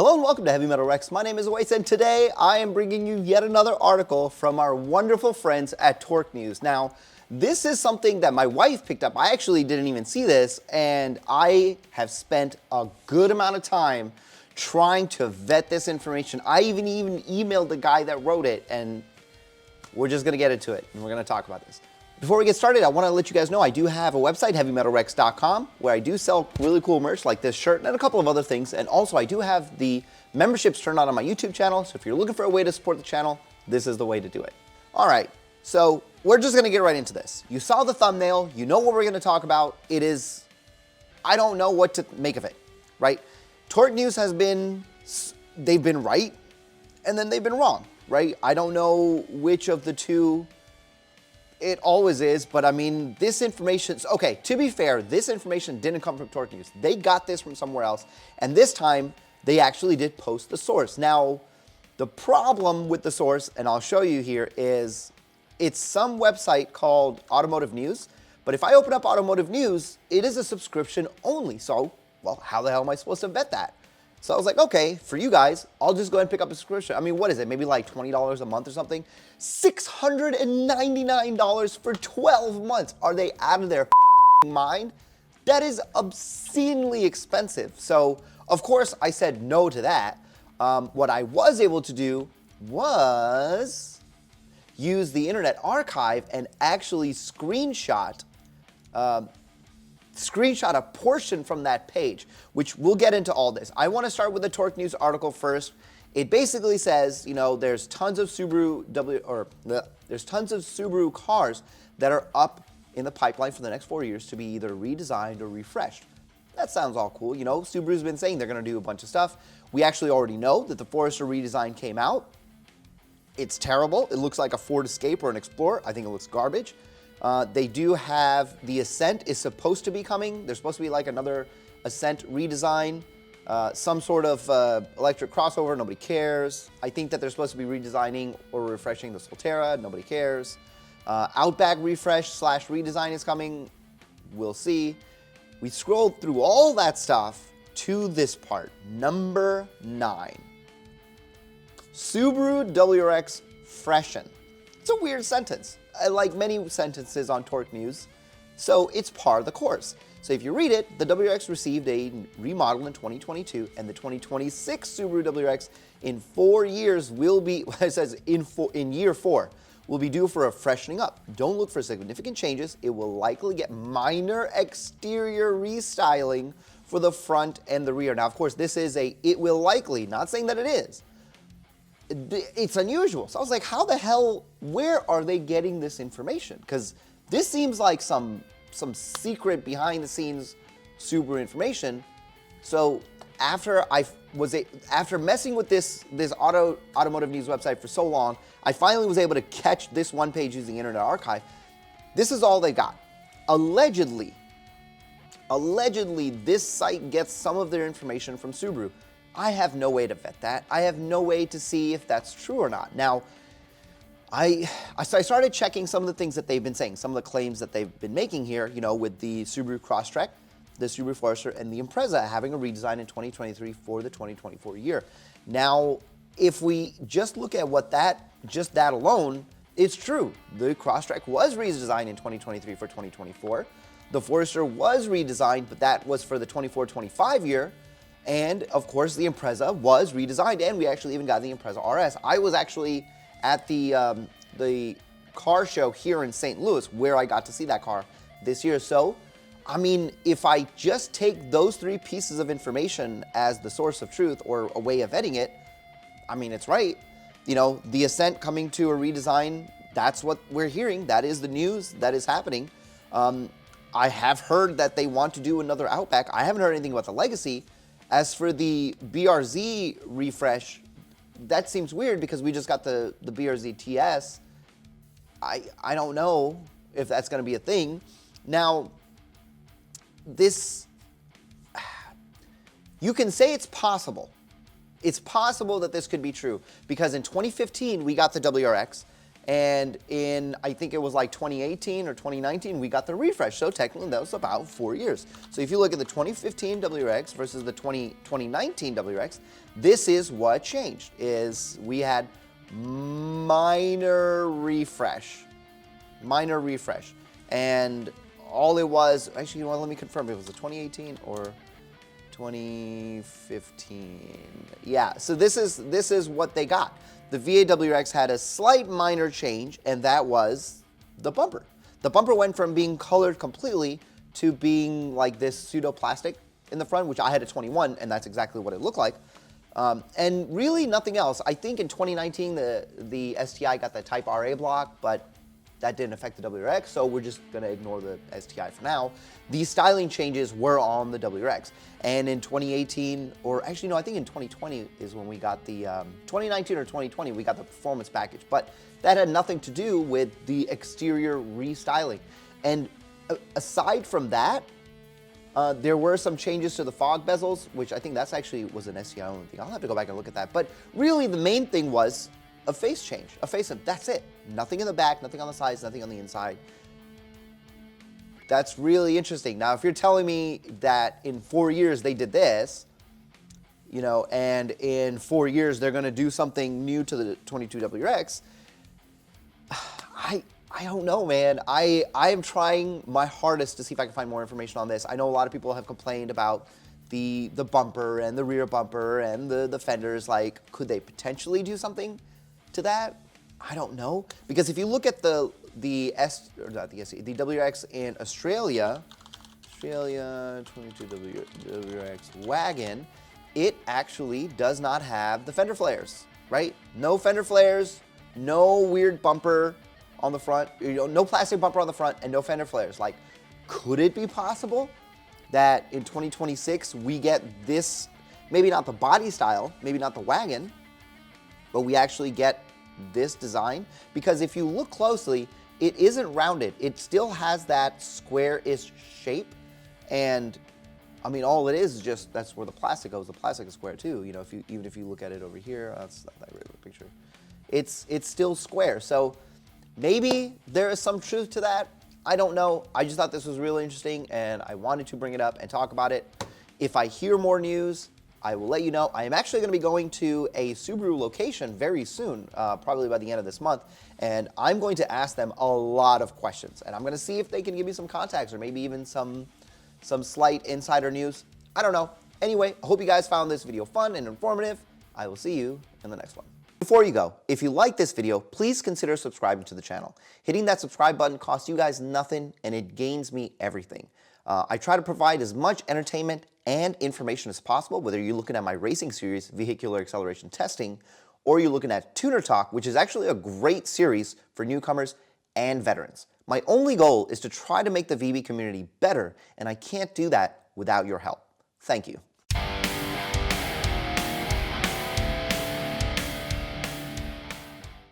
Hello and welcome to Heavy Metal Rex. My name is Weiss, and today I am bringing you yet another article from our wonderful friends at Torque News. Now, this is something that my wife picked up. I actually didn't even see this, and I have spent a good amount of time trying to vet this information. I even emailed the guy that wrote it, and we're just going to get into it, and we're going to talk about this. Before we get started, I want to let you guys know I do have a website, heavymetalrex.com, where I do sell really cool merch like this shirt and a couple of other things. And also, I do have the memberships turned on my YouTube channel. So if you're looking for a way to support the channel, this is the way to do it. All right, so we're just going to get right into this. You saw the thumbnail. You know what we're going to talk about. It is, I don't know what to make of it, right? Torque News has been, they've been right, and then they've been wrong, right? I don't know which of the two it always is, but I mean, this information, okay, to be fair, this information didn't come from Torque News. They got this from somewhere else, and this time, they actually did post the source. Now, the problem with the source, and I'll show you here, is it's some website called Automotive News, but if I open up Automotive News, it is a subscription only, so, well, how the hell am I supposed to vet that? So I was like, okay, for you guys, I'll just go ahead and pick up a subscription. I mean, what is it? Maybe like $20 a month or something? $699 for 12 months. Are they out of their mind? That is obscenely expensive. So, of course, I said no to that. What I was able to do was use the Internet Archive and actually screenshot a portion from that page, which we'll get into all this. I want to start with the Torque News article first. It basically says, you know, there's tons of Subaru cars that are up in the pipeline for the next 4 years to be either redesigned or refreshed. That sounds all cool. You know, Subaru's been saying they're going to do a bunch of stuff. We actually already know that the Forester redesign came out. It's terrible. It looks like a Ford Escape or an Explorer. I think it looks garbage. They do have the Ascent is supposed to be coming. There's supposed to be like another Ascent redesign, some sort of electric crossover. Nobody cares. I think that they're supposed to be redesigning or refreshing the Solterra. Nobody cares. Outback refresh / redesign is coming. We'll see. We scrolled through all that stuff to this part, number 9. Subaru WRX freshen. It's a weird sentence. Like many sentences on Torque News, so it's par of the course. So if you read it, the WRX received a remodel in 2022, and the 2026 Subaru WRX in 4 years will be, it says in year 4, will be due for a freshening up. Don't look for significant changes. It will likely get minor exterior restyling for the front and the rear. Now, of course, this is it will likely, not saying that it is. It's unusual. So I was like, how the hell, where are they getting this information? Because this seems like some secret behind the scenes Subaru information. So after messing with this Automotive News website for so long, I finally was able to catch this one page using Internet Archive. This is all they got. Allegedly, this site gets some of their information from Subaru. I have no way to vet that. I have no way to see if that's true or not. Now, I started checking some of the things that they've been saying, some of the claims that they've been making here, you know, with the Subaru Crosstrek, the Subaru Forester, and the Impreza having a redesign in 2023 for the 2024 year. Now, if we just look at just that alone, it's true. The Crosstrek was redesigned in 2023 for 2024. The Forester was redesigned, but that was for the 24-25 year. And, of course, the Impreza was redesigned, and we actually even got the Impreza RS. I was actually at the car show here in St. Louis, where I got to see that car this year. So, I mean, if I just take those 3 pieces of information as the source of truth or a way of vetting it, I mean, it's right. You know, the Ascent coming to a redesign, that's what we're hearing. That is the news that is happening. I have heard that they want to do another Outback. I haven't heard anything about the Legacy. As for the BRZ refresh, that seems weird because we just got the BRZ TS. I don't know if that's going to be a thing. Now, you can say it's possible. It's possible that this could be true because in 2015 we got the WRX, And in, I think it was like 2018 or 2019, we got the refresh. So technically that was about 4 years. So if you look at the 2015 WRX versus the 2019 WRX, this is what changed, is we had minor refresh. And all it was, actually, you know what, let me confirm, it was the 2018 or 2015. Yeah, so this is what they got. The VA-WRX had a slight minor change, and that was the bumper. The bumper went from being colored completely to being like this pseudo plastic in the front, which I had a 21, and that's exactly what it looked like. And really nothing else. I think in 2019 the STI got the Type RA block, but that didn't affect the WRX, so we're just gonna ignore the STI for now. These styling changes were on the WRX. And in 2018, or actually no, I think in 2020 is when we got the, 2019 or 2020, we got the performance package, but that had nothing to do with the exterior restyling. And aside from that, there were some changes to the fog bezels, which I think that's actually was an STI Oem thing. I'll have to go back and look at that. But really the main thing was a face change, a facelift, that's it. Nothing in the back, nothing on the sides, nothing on the inside. That's really interesting. Now, if you're telling me that in 4 years they did this, you know, and in 4 years they're gonna do something new to the 22 WRX, I don't know, man. I am trying my hardest to see if I can find more information on this. I know a lot of people have complained about the bumper and the rear bumper and the fenders. Like, could they potentially do something to that? I don't know, because if you look at the WRX in Australia 22 WRX wagon, it actually does not have the fender flares, right? No fender flares, no weird bumper on the front, you know, no plastic bumper on the front, and no fender flares. Like, could it be possible that in 2026 we get this, maybe not the body style, maybe not the wagon, but we actually get this design? Because if you look closely, it isn't rounded. It still has that square-ish shape. And I mean, all it is just, that's where the plastic goes. The plastic is square too. You know, even if you look at it over here, that's not that great of a picture. It's still square. So maybe there is some truth to that. I don't know. I just thought this was really interesting and I wanted to bring it up and talk about it. If I hear more news, I will let you know. I am actually going to be going to a Subaru location very soon, probably by the end of this month, and I'm going to ask them a lot of questions, and I'm going to see if they can give me some contacts or maybe even some slight insider news. I don't know. Anyway, I hope you guys found this video fun and informative. I will see you in the next one. Before you go, if you like this video, please consider subscribing to the channel. Hitting that subscribe button costs you guys nothing, and it gains me everything. I try to provide as much entertainment and information as possible, whether you're looking at my racing series, Vehicular Acceleration Testing, or you're looking at Tuner Talk, which is actually a great series for newcomers and veterans. My only goal is to try to make the VB community better, and I can't do that without your help. Thank you.